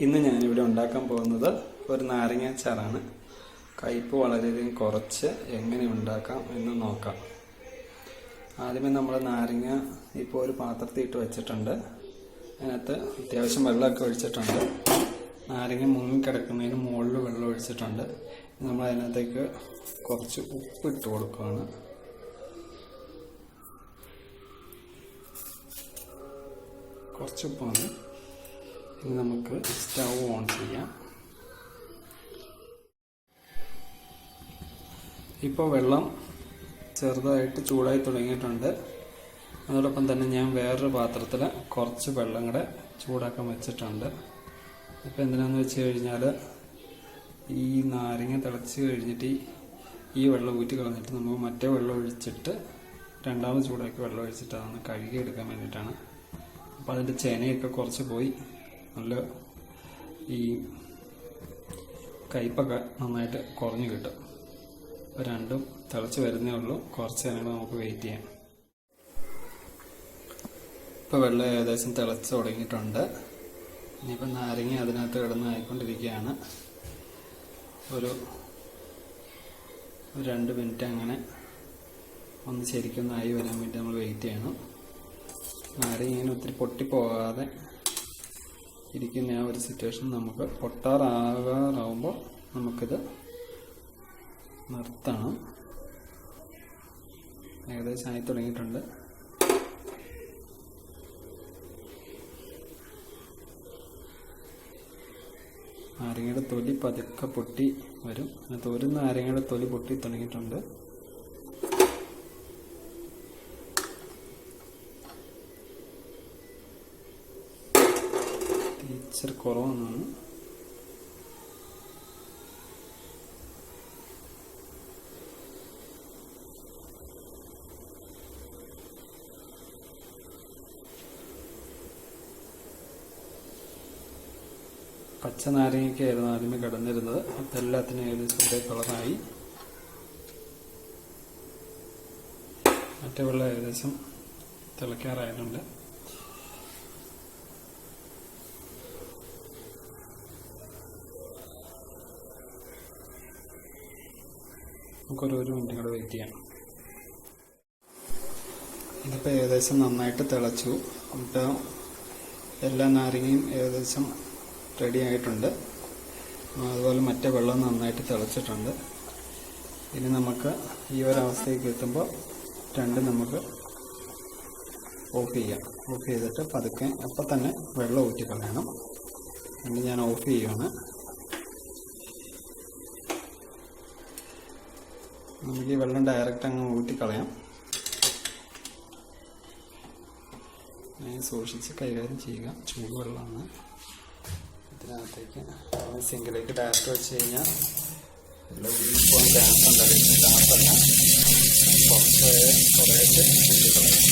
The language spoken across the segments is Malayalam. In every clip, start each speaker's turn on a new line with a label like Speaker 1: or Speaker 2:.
Speaker 1: ഇന്ന് ഞാനിവിടെ ഉണ്ടാക്കാൻ പോകുന്നത് ഒരു നാരങ്ങാച്ചാറാണ്. കയ്പ്പ് വളരെയധികം കുറച്ച് എങ്ങനെ ഉണ്ടാക്കാം എന്ന് നോക്കാം. ആദ്യമേ നമ്മൾ നാരങ്ങ ഇപ്പോൾ ഒരു പാത്രത്തിൽ ഇട്ട് വെച്ചിട്ടുണ്ട്. അതിനകത്ത് അത്യാവശ്യം വെള്ളമൊക്കെ ഒഴിച്ചിട്ടുണ്ട്. നാരങ്ങ മുങ്ങിക്കിടക്കുന്നതിന് മുകളിൽ വെള്ളം ഒഴിച്ചിട്ടുണ്ട്. നമ്മൾ അതിനകത്തേക്ക് കുറച്ച് ഉപ്പ് ഇട്ട് കൊടുക്കുകയാണ്. കുറച്ച് ഉപ്പാണ്. ഇനി നമുക്ക് സ്റ്റൗ ഓൺ ചെയ്യാം. ഇപ്പോൾ വെള്ളം ചെറുതായിട്ട് ചൂടായി തുടങ്ങിയിട്ടുണ്ട്. അതോടൊപ്പം തന്നെ ഞാൻ വേറൊരു പാത്രത്തിൽ കുറച്ച് വെള്ളം കൂടെ ചൂടാക്കാൻ വെച്ചിട്ടുണ്ട്. ഇപ്പോൾ എന്തിനാണെന്ന് വെച്ച് കഴിഞ്ഞാൽ ഈ നാരങ്ങ തിളച്ച് കഴിഞ്ഞിട്ട് ഈ വെള്ളം ഊറ്റി കളഞ്ഞിട്ട് നമുക്ക് മറ്റേ വെള്ളം ഒഴിച്ചിട്ട് രണ്ടാമത് ചൂടാക്കി വെള്ളം ഒഴിച്ചിട്ട് അതൊന്ന് കഴുകി എടുക്കാൻ വേണ്ടിയിട്ടാണ്. അപ്പോൾ അതിൻ്റെ ചെനയൊക്കെ കുറച്ച് പോയി നല്ല ഈ കയ്പ്പൊക്കെ നന്നായിട്ട് കുറഞ്ഞു കിട്ടും. അപ്പോൾ രണ്ടും തിളച്ച് വരുന്നേ ഉള്ളൂ. കുറച്ച് നേരം നമുക്ക് വെയിറ്റ് ചെയ്യാം. ഇപ്പോൾ വെള്ളം ഏകദേശം തിളച്ച് തുടങ്ങിയിട്ടുണ്ട്. ഇനിയിപ്പോൾ നാരങ്ങ അതിനകത്ത് കിടന്ന് ആയിക്കൊണ്ടിരിക്കുകയാണ്. ഒരു 2 മിനിറ്റ് അങ്ങനെ ഒന്ന് ശരിക്കൊന്നായി വരാൻ വേണ്ടി നമ്മൾ വെയിറ്റ് ചെയ്യണം. നാരങ്ങ ഇങ്ങനെ ഒത്തിരി പൊട്ടിപ്പോകാതെ ഇരിക്കുന്ന ആ ഒരു സിറ്റുവേഷൻ നമുക്ക് പൊട്ടാറാകാറാവുമ്പോൾ നമുക്കിത് നിർത്തണം. ഏകദേശം ആയി തുടങ്ങിയിട്ടുണ്ട്. നാരങ്ങയുടെ തൊലി പതുക്കെ പൊട്ടി വരും. അതിനകത്ത് ഒരു നാരങ്ങയുടെ തൊലി പൊട്ടി തുടങ്ങിയിട്ടുണ്ട്. ഇച്ചിരി കുറവാണ്. പച്ച നാരങ്ങയ്ക്കായിരുന്നു ആദ്യമേ കിടന്നിരുന്നത്. അതെല്ലാത്തിനും ഏകദേശം ഒരേ കളറായി. മറ്റേ വെള്ളം ഏകദേശം തിളയ്ക്കാറായിട്ടുണ്ട്. നമുക്കൊരു 1 മിനിറ്റ് കൂടെ വെയിറ്റ് ചെയ്യാം. ഇതിപ്പോൾ ഏകദേശം നന്നായിട്ട് തിളച്ചു. ഇപ്പോൾ എല്ലാ നാരങ്ങയും ഏകദേശം റെഡി ആയിട്ടുണ്ട്. അതുപോലെ മറ്റേ വെള്ളം നന്നായിട്ട് തിളച്ചിട്ടുണ്ട്. ഇനി നമുക്ക് ഈ ഒരവസ്ഥയ്ക്ക് എത്തുമ്പോൾ രണ്ടും നമുക്ക് ഓഫ് ചെയ്യാം. ഓഫ് ചെയ്തിട്ട് പതുക്കെ അപ്പം തന്നെ വെള്ളം ഊറ്റിക്കളയണം. എന്നിട്ട് ഞാൻ ഓഫ് ചെയ്യുകയാണ്. നമുക്ക് ഈ വെള്ളം ഡയറക്റ്റ് അങ്ങ് ഊറ്റിക്കളയാം. സൂക്ഷിച്ച് കൈകാര്യം ചെയ്യുക. ചൂടുവെള്ളമാണ്. ഇതിനകത്തേക്ക് സിങ്കിലേക്ക് ഡയറക്റ്റ് വെച്ച് കഴിഞ്ഞാൽ എല്ലാം ഊരിപ്പോകാൻ ചാൻസ് ഉണ്ട്. ചാൻസല്ല, കുറേശ്ശെ ഊറ്റിക്കളയാം.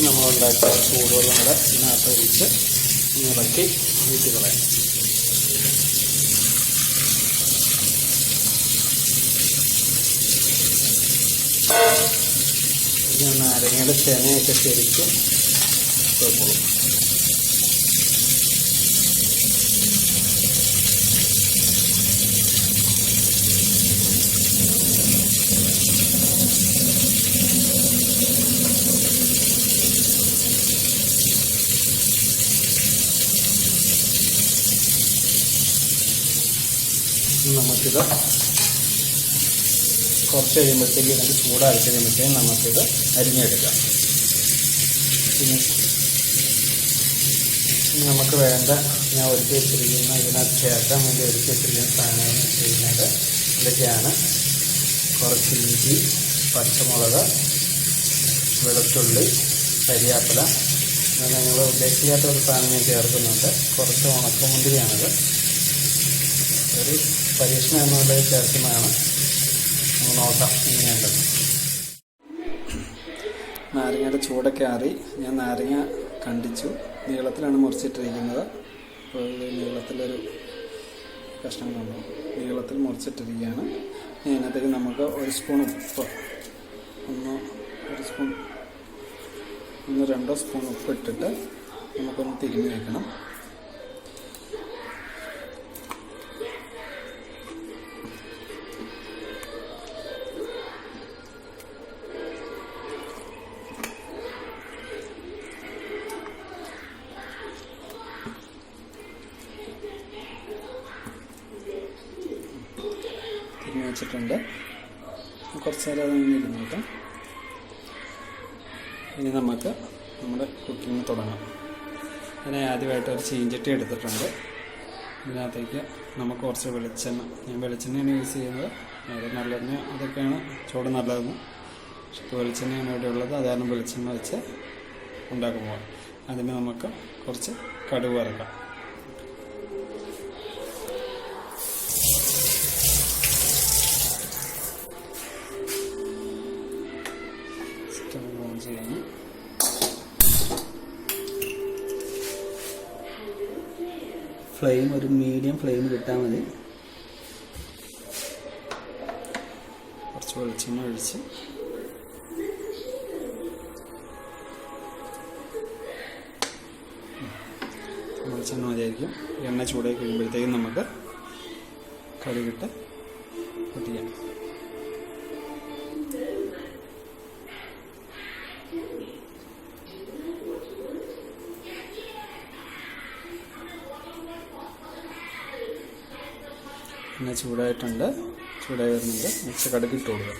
Speaker 1: നമ്മളുണ്ടാക്കിയ ചൂടുവെള്ളം കൂടെ ഇതിനകത്ത് ഒഴിച്ച് ഇളക്കി ഊറ്റിക്കളയാം. ഇത് നാരങ്ങയുടെ ചെനയൊക്കെ ശരിക്കും കുഴപ്പമുള്ളൂ. നമുക്കിത് കുറച്ച് കഴിയുമ്പോഴത്തേക്ക് ഇതിൻ്റെ ചൂടായി കഴിയുമ്പോഴത്തേക്കും നമുക്കിത് അരിഞ്ഞെടുക്കാം. പിന്നെ നമുക്ക് വേണ്ട ഞാൻ ഒരുക്കി വെച്ചിരിക്കുന്ന ഇതിനകത്ത് ചേർക്കാൻ വേണ്ടി ഒരുക്കി വെച്ചിരിക്കുന്ന സാധനങ്ങൾ എന്ന് വെച്ച് കഴിഞ്ഞാൽ ഇതൊക്കെയാണ്. കുറച്ച് ഇഞ്ചി, പച്ചമുളക്, വെളുത്തുള്ളി, കരിയാപ്പില. ഞങ്ങൾ ഉദ്ദേശിക്കാത്ത ഒരു സാധനം ഞാൻ ചേർക്കുന്നുണ്ട്. കുറച്ച് ഉണക്കമുന്തിരിയാണിത്. ഒരു പരീക്ഷണം എന്നുള്ളത് ചേർക്കുന്നതാണ്. നമുക്ക് നോക്കാം ഇങ്ങനെയുള്ളത്. നാരങ്ങയുടെ ചൂടൊക്കെ ആറി ഞാൻ നാരങ്ങ കണ്ടിച്ചു. നീളത്തിലാണ് മുറിച്ചിട്ടിരിക്കുന്നത്. അപ്പോൾ ഇത് നീളത്തിലൊരു കഷ്ണം കൊണ്ടു നീളത്തിൽ മുറിച്ചിട്ടിരിക്കുകയാണ്. ഇതിനകത്തേക്ക് നമുക്ക് 1 സ്പൂൺ ഉപ്പ്, 1-2 സ്പൂൺ ഉപ്പ് ഇട്ടിട്ട് നമുക്കൊന്ന് തിരുമ്മി വയ്ക്കണം. തിരിഞ്ഞ് വെച്ചിട്ടുണ്ട്. കുറച്ച് നേരം അതൊന്ന് ഇരുന്നിട്ട് ഇനി നമുക്ക് നമ്മുടെ കുക്കിംഗ് തുടങ്ങാം. അതിനെ ആദ്യമായിട്ട് ഒരു ചീഞ്ചട്ടി എടുത്തിട്ടുണ്ട്. ഇതിനകത്തേക്ക് നമുക്ക് കുറച്ച് വെളിച്ചെണ്ണ, ഞാൻ വെളിച്ചെണ്ണയാണ് യൂസ് ചെയ്യുന്നത്. അത് നല്ലെണ്ണ അതൊക്കെയാണ് ചൂട് നല്ലതെന്ന്. പക്ഷേ വെളിച്ചെണ്ണയാണ് ഇവിടെ ഉള്ളത്. അതാണ് വെളിച്ചെണ്ണ വെച്ച് ഉണ്ടാക്കുമ്പോൾ അതിന് നമുക്ക് കുറച്ച് കടുക് വറുക്കാം. ചെയ്യുന്നു. ഫ്ലെയിം ഒരു മീഡിയം ഫ്ലെയിം കിട്ടാൻ മതി. കുറച്ച് വെളിച്ചെണ്ണ ഒഴിച്ച് വെളിച്ചെണ്ണ മതിയായിരിക്കും. എണ്ണ ചൂടായി കഴിയുമ്പോഴത്തേക്കും നമുക്ക് കടുകിട്ട് പൊട്ടിക്കാം. എണ്ണ ചൂടായിട്ടുണ്ട്, ചൂടായി വരുന്നുണ്ട്. മിക്സ് കടുക് ഇട്ട് കൊടുക്കുക.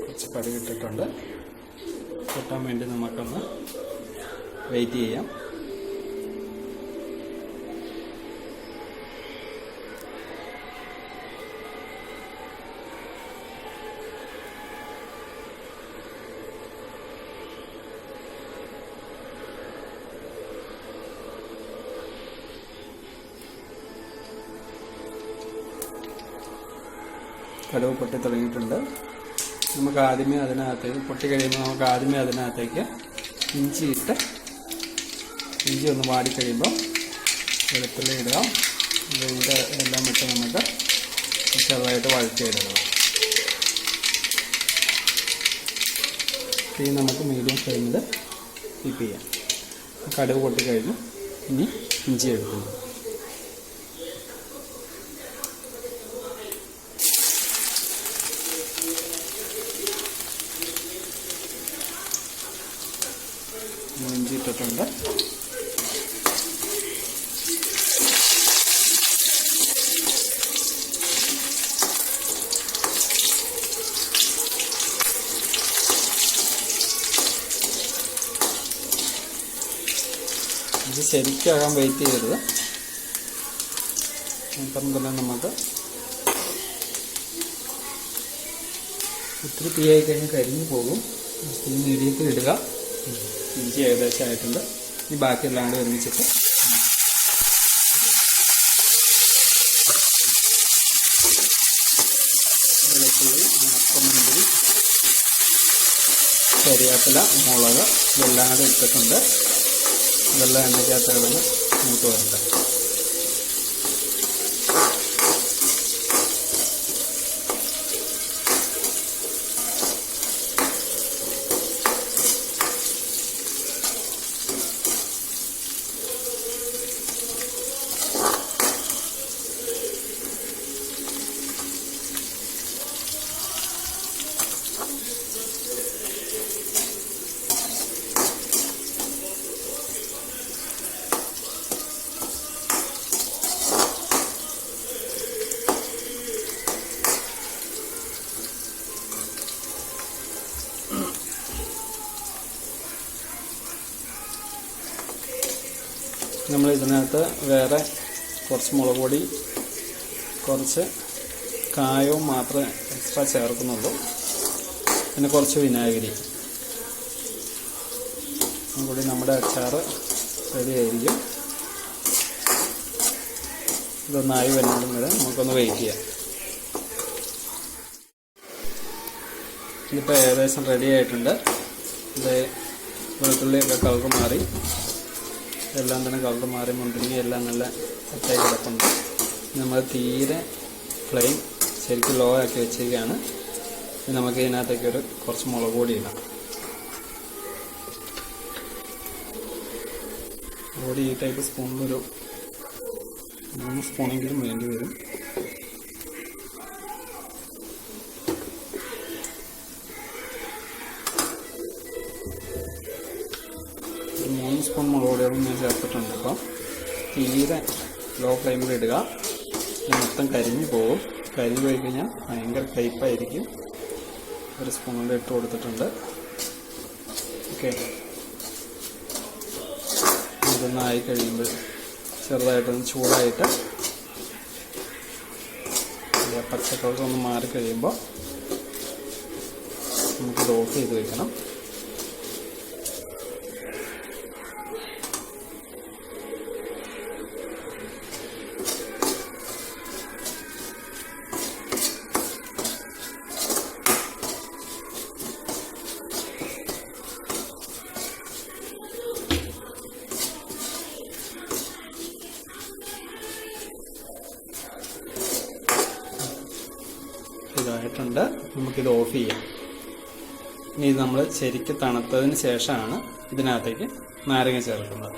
Speaker 1: കുറച്ച് കടുക് ഇട്ടിട്ടുണ്ട്. പൊട്ടാൻ വേണ്ടി നമുക്കൊന്ന് വെയിറ്റ് ചെയ്യാം. കടുക് പൊട്ടി തുടങ്ങിയിട്ടുണ്ട്. നമുക്ക് ആദ്യമേ അതിനകത്തേക്ക് പൊട്ടി കഴിയുമ്പോൾ നമുക്ക് ആദ്യമേ അതിനകത്തേക്ക് ഇഞ്ചി ഒന്ന് വാടിക്കഴിയുമ്പോൾ വെളുത്തുള്ളി ഇടുക. ഇതിൻ്റെ എല്ലാം ഇട്ട് നമുക്ക് ചെറുതായിട്ട് വഴറ്റിയിടുക. തീ നമുക്ക് മീഡിയം ഫ്ലെയിമിൽ കീപ്പ് ചെയ്യാം. കടുക് പൊട്ടിക്കഴിഞ്ഞു. ഇനി ഇഞ്ചി എടുക്കുന്നു. ഇഞ്ചി ഇട്ടിട്ടുണ്ട്. ഇത് ശരിക്കാകാൻ വെയിറ്റ് ചെയ്യരുത്. ഇപ്പം തന്നെ നമുക്ക് ഒത്തിരി തീയായി കഴിഞ്ഞ് കരിഞ്ഞു പോകും. തീ മീഡിയത്തിൽ ഇടുക. ഇഞ്ചി ഏകദേശം ആയിട്ടുണ്ട്. ഇനി ബാക്കിയെല്ലാം കൂടി ഒരുമിച്ചിട്ട് വെളുത്തുള്ളി, ഉണക്കമുന്തിരി, കരിവേപ്പില, മുളക് ഇതെല്ലാം കൂടി ഇട്ടിട്ടുണ്ട്. ഇതെല്ലാം എണ്ണയ്ക്കകത്ത് കിടന്ന് മൂത്ത് വരട്ടെ. നമ്മൾ ഇതിനകത്ത് വേറെ കുറച്ച് മുളക് പൊടി, കുറച്ച് കായവും മാത്രമേ എക്സ്ട്രാ ചേർക്കുന്നുള്ളൂ. പിന്നെ കുറച്ച് വിനാഗിരി കൂടി നമ്മുടെ അച്ചാർ റെഡി ആയിരിക്കും. ഇതൊന്നായി വരുന്നതും വരെ നമുക്കൊന്ന് വെയിറ്റ് ചെയ്യാം. ഇതിപ്പോൾ ഏകദേശം റെഡി ആയിട്ടുണ്ട്. ഇത് വെളുത്തുള്ളിയൊക്കെ കളർ മാറി, എല്ലാം തന്നെ കളർ മാറി, മുന്തിരിങ്ങ എല്ലാം നല്ല സെറ്റായി കിടപ്പുണ്ട്. നമ്മൾ തീരെ ഫ്ലെയിം ശരിക്കും ലോ ആക്കി വെച്ചിരിക്കുകയാണ്. നമുക്ക് ഇതിനകത്തേക്ക് കുറച്ച് മുളക് പൊടി ഇടാം. പൊടി ഈ ടൈപ്പ് സ്പൂണിലൊരു 3 സ്പൂണെങ്കിലും വേണ്ടി വരും. ഒരു 3 സ്പൂൺ മുളക് പൊടികളും ഞാൻ ചേർത്തിട്ടുണ്ട്. അപ്പം തീരെ ലോ ഫ്ലെയിമിൽ ഇടുക. മൊത്തം കരിഞ്ഞു പോകും. കരിഞ്ഞു പോയി കഴിഞ്ഞാൽ ഭയങ്കര കയ്പ്പായിരിക്കും. 1 സ്പൂൺ കൊണ്ട് ഇട്ട് കൊടുത്തിട്ടുണ്ട്. ഓക്കെ, ഇതൊന്നായി കഴിയുമ്പോൾ ചെറുതായിട്ടൊന്ന് ചൂടായിട്ട് പച്ചക്കളർ ഒന്ന് മാറിക്കഴിയുമ്പോൾ നമുക്കിത് ഓഫ് ചെയ്ത് വെക്കണം. ഇതായിട്ടുണ്ട്. നമുക്കിത് ഓഫ് ചെയ്യാം. ഇനി ഇത് നമ്മൾ ശരിക്കും തണുത്തതിന് ശേഷമാണ് ഇതിനകത്തേക്ക് നാരങ്ങ ചേർക്കുന്നത്.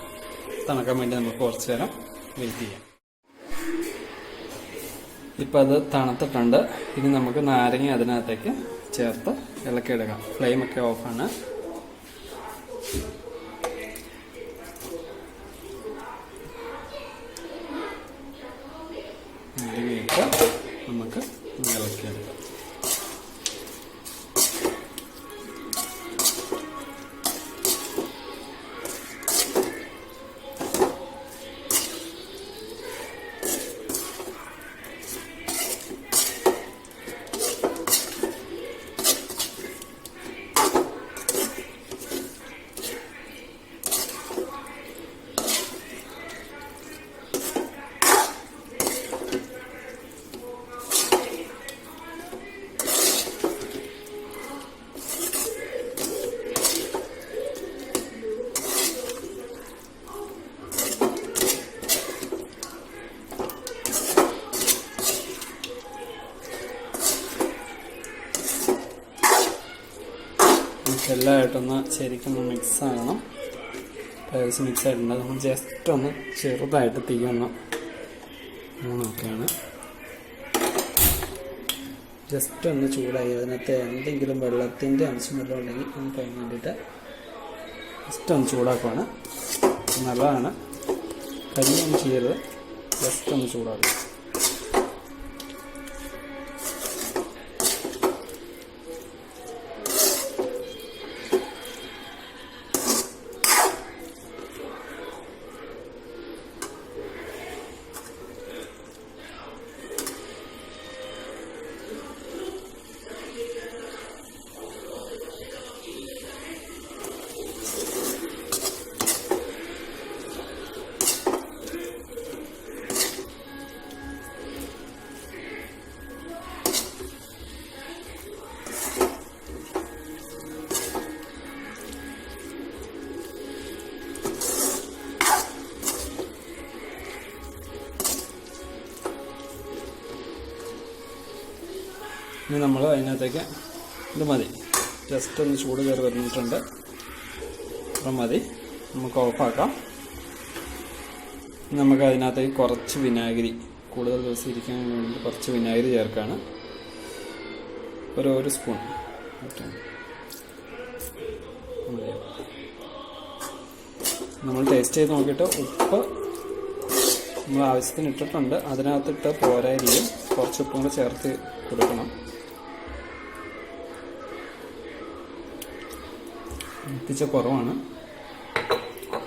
Speaker 1: തണുക്കാൻ വേണ്ടി നമുക്ക് കുറച്ച് നേരം വെയിറ്റ് ചെയ്യാം. ഇപ്പം അത് തണുത്തിട്ടുണ്ട്. ഇനി നമുക്ക് നാരങ്ങ അതിനകത്തേക്ക് ചേർത്ത് ഇളക്കിയിടുക. ഫ്ലെയിമൊക്കെ ഓഫാണ്. നാരങ്ങയിട്ട് നമുക്ക് ഇളക്കിയെടുക്കാം. എല്ലാമായിട്ടൊന്ന് ശരിക്കും മിക്സ് ആകണം. ഏകദേശം മിക്സ് ആയിട്ടുണ്ട്. നമ്മൾ ജസ്റ്റ് ഒന്ന് ചെറുതായിട്ട് തീയൊന്ന് നോക്കുകയാണ്. ജസ്റ്റ് ഒന്ന് ചൂടായി അതിനകത്ത് എന്തെങ്കിലും വെള്ളത്തിൻ്റെ അംശം വല്ലതും ഉണ്ടെങ്കിൽ നമുക്ക് അതിന് വേണ്ടിയിട്ട് ജസ്റ്റ് ഒന്ന് ചൂടാക്കുവാണ്. നല്ലതാണ്. കരിയൊന്നും ചെയ്യരുത്. ജസ്റ്റ് ഒന്ന് ചൂടാക്കുക. ഇനി നമ്മൾ അതിനകത്തേക്ക് ഇത് മതി. ജസ്റ്റ് ഒന്ന് ചൂട് കയറി വരുന്നിട്ടുണ്ട്. അപ്പം മതി. നമുക്ക് ഓഫാക്കാം. നമുക്ക് അതിനകത്തേക്ക് കുറച്ച് വിനാഗിരി, കൂടുതൽ ദിവസം ഇരിക്കാൻ വേണ്ടി കുറച്ച് വിനാഗിരി ചേർക്കാണ്. ഒരു സ്പൂൺ നമ്മൾ ടേസ്റ്റ് ചെയ്ത് നോക്കിയിട്ട് ഉപ്പ് നമ്മൾ ആവശ്യത്തിന് ഇട്ടിട്ടുണ്ട്. അതിനകത്തിട്ട് പോരായിരിക്കും. കുറച്ച് ഉപ്പും കൂടെ ചേർത്ത് കൊടുക്കണം. എത്തിച്ച കുറവാണ്.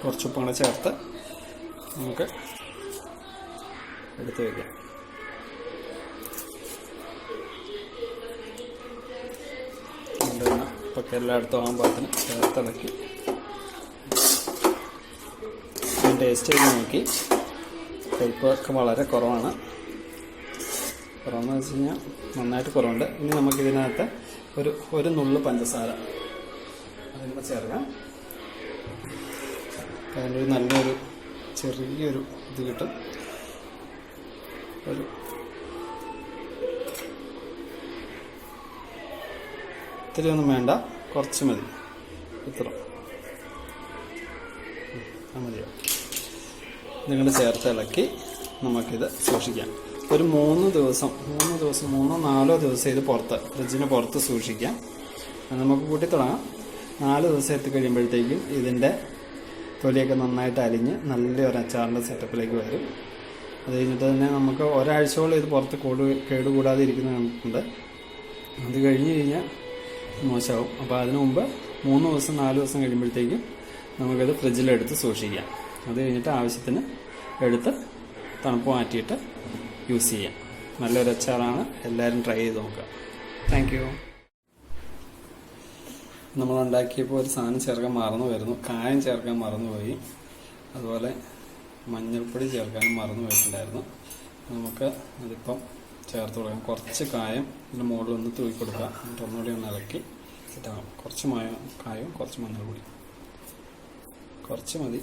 Speaker 1: കുറച്ച് ഉപ്പും കൂടെ ചേർത്ത് നമുക്ക് എടുത്ത് വയ്ക്കാം. ഉപ്പൊക്കെ എല്ലായിടത്തും ആകാൻ പാകത്തിന് ചേർത്തിളക്കി ടേസ്റ്റ് ചെയ്ത് നോക്കി. കയ്പ്പൊക്കെ വളരെ കുറവാണ്. കുറവെന്ന് വെച്ച് കഴിഞ്ഞാൽ നന്നായിട്ട് കുറവുണ്ട്. ഇനി നമുക്കിതിനകത്ത് ഒരു നുള്ളു പഞ്ചസാര അതിന് ചേർക്കാം. അതിനൊരു നല്ലൊരു ചെറിയൊരു ഇത് കിട്ടും. ഇത്തിരി ഒന്നും വേണ്ട, കുറച്ച് മതി. ഇത്ര മതിയോ? നിങ്ങൾ ചേർത്ത് ഇളക്കി നമുക്കിത് സൂക്ഷിക്കാം. ഒരു 3 ദിവസം 3-4 ദിവസം ഇത് ഫ്രിഡ്ജിന് പുറത്ത് സൂക്ഷിക്കാം. നമുക്ക് കൂട്ടി തുടങ്ങാം. 4 ദിവസം എത്തിക്കഴിയുമ്പോഴത്തേക്കും ഇതിൻ്റെ തൊലിയൊക്കെ നന്നായിട്ട് അലിഞ്ഞ് നല്ലൊരു അച്ചാറിൻ്റെ സെറ്റപ്പിലേക്ക് വരും. അത് കഴിഞ്ഞിട്ട് തന്നെ നമുക്ക് ഒരാഴ്ചയോളം ഇത് പുറത്ത് കേടുകൂടാതെ ഇരിക്കുന്നുണ്ട്. അത് കഴിഞ്ഞ് കഴിഞ്ഞാൽ മോശമാവും. അപ്പോൾ അതിനു മുമ്പ് 3 ദിവസം 4 ദിവസം കഴിയുമ്പോഴത്തേക്കും നമുക്കത് ഫ്രിഡ്ജിലെടുത്ത് സൂക്ഷിക്കാം. അത് കഴിഞ്ഞിട്ട് ആവശ്യത്തിന് എടുത്ത് തണുപ്പ് മാറ്റിയിട്ട് യൂസ് ചെയ്യാം. നല്ലൊരു അച്ചാറാണ്. എല്ലാവരും ട്രൈ ചെയ്ത് നോക്കുക. Thank you. നമ്മളുണ്ടാക്കിയപ്പോൾ ഒരു സാധനം ചേർക്കാൻ മറന്നു കായം ചേർക്കാൻ മറന്നുപോയി. അതുപോലെ മഞ്ഞൾപ്പൊടി ചേർക്കാനും മറന്നു പോയിട്ടുണ്ടായിരുന്നു. നമുക്ക് അതിപ്പം ചേർത്ത് കൊടുക്കാം. കുറച്ച് കായം ഇതിൻ്റെ മുകളിൽ ഒന്ന് തൂക്കി കൊടുക്കുക. എന്നിട്ട് ഒന്നുകൂടി ഒന്ന് ഇളക്കി സെറ്റാകും. കുറച്ച് കായവും കുറച്ച് മഞ്ഞൾപ്പൊടി കുറച്ച് മതി.